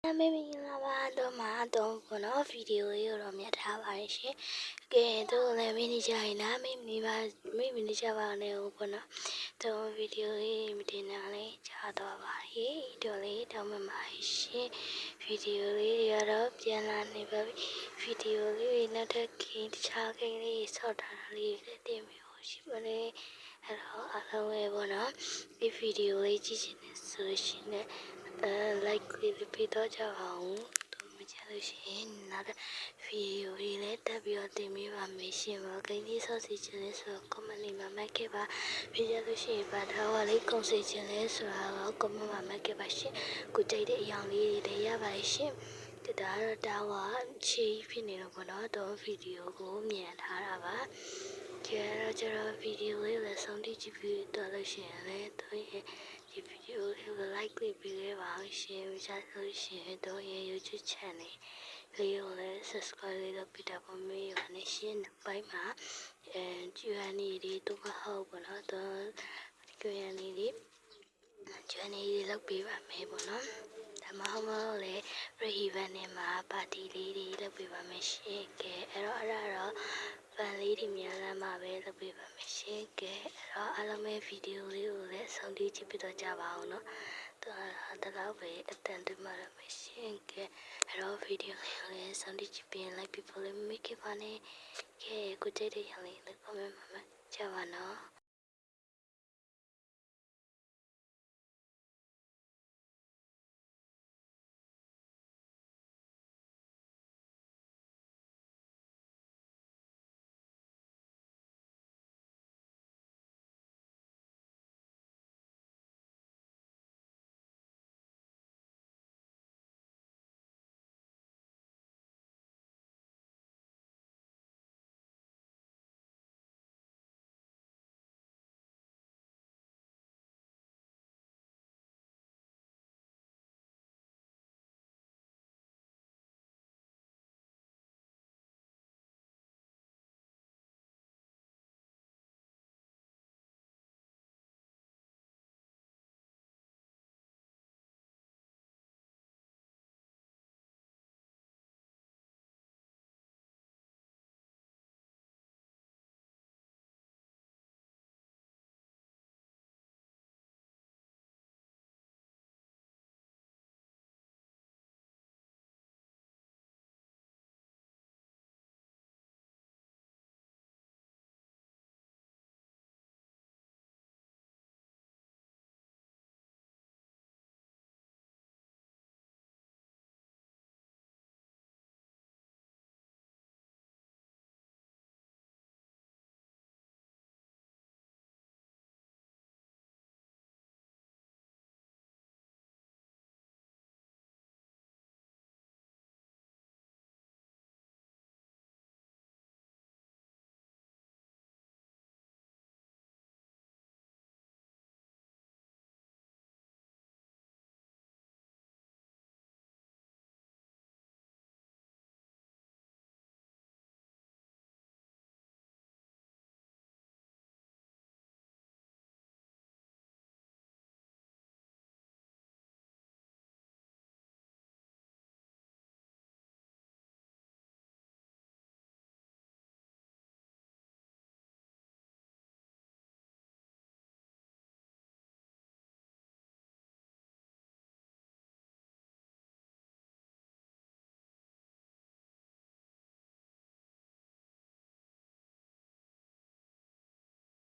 မေမင်္ဂလာပါတော့မှာတော့ဗီဒီယိုလေးတော့မြတ်ထားပါတယ်ရှင်။ကဲတော့လည်းမိနေကြရင်လားမိနေကြပါနဲ့ဘောနော်။တော့ဗီဒီယိုလေးမတင်တာလေးကြားတော့ပါရဲ့။တော့လေးတောင်းမှပါရှင်။ဗီဒီယိုလေးတွေကတော့ပြန်လာနေပါပြီ။ဗီဒီယိုလေးနောက်ထပ်တခြားကိန်းလေးဆော့ထားတာလေးလည်းတင်ပြဖို့ရှိပါတယ်။အဲ့တော့အားလုံးပဲဘောနော်။ဒီဗီဒီယိုလေးကြည့်ချင်တဲ့ဆိုရှင်လည်း like လေးပေးတော့ကြပါဦးတို့မကြလို့ရှိရင်နောက်တဲ့ဗီဒီယိုလေးလည်းတက်ပြီးတော့တင်ပေးပါမယ်ရှင်ပါကိန်းလေးဆော့စီချင်လဲဆိုတော့ comment လေးမှာမှတ်ခဲ့ပါပြီးကြလို့ရှိရင်ဘာသာဝလေးကုန်စီချင်လဲဆိုတာတော့ comment မှာမှတ်ခဲ့ပါရှင်ကိုကြိုက်တဲ့အရာလေးတွေလည်းရပါတယ်ရှင်ဒါတော့တာဝါချီဖြစ်နေတော့ဘောနော်တော့ဗီဒီယိုကိုမြန်ထားတာပါကျတော့ဗီဒီယိုလေးလည်းဆုံးဖြတ်ကြည့်ပြီးတော့လို့ရှိရင်လည်းတို့ရဲ့ဒီဗီဒီယိုလေးကို like ပေးခဲ့ပါအောင် share ကြလို့ရှိရင်တို့ရဲ့ YouTube channel လေးကိုလည်း subscribe လေးလုပ်ပြီးတော့ပါမယ်ရနေရှင်ပိုင်းမှာQ&A လေးတော့မဟုတ်ဘူးနော်တော့ Q&A လေးလုပ်ပေးပါမယ်ပေါ့နော်ဒါမှမဟုတ်လေ pre-event နဲ့မှာ party လေးတွေလုပ်ပေးပါမယ်ရှင်ကဲအဲ့တော့ဖန်လေးတွေများလာမှာပဲလုပ်ပေးပါမယ်ရှင်ကဲအဲ့တော့အားလုံးပဲဗီဒီယိုလေးကိုလည်းဆုံးဖြတ်ကြည့်ပြီးတော့ကြပါအောင်နော်ဒါတော့ပဲအတန်တမရမယ်ရှင်ကဲအဲ့တော့ဗီဒီယိုလေးကိုလည်းဆုံးဖြတ်ကြည့်ပြီး like people လေးမိခဲ့ပါနဲ့ကဲကိုကြိုက်တဲ့ရလေးလည်း comment မှာကြပါနော်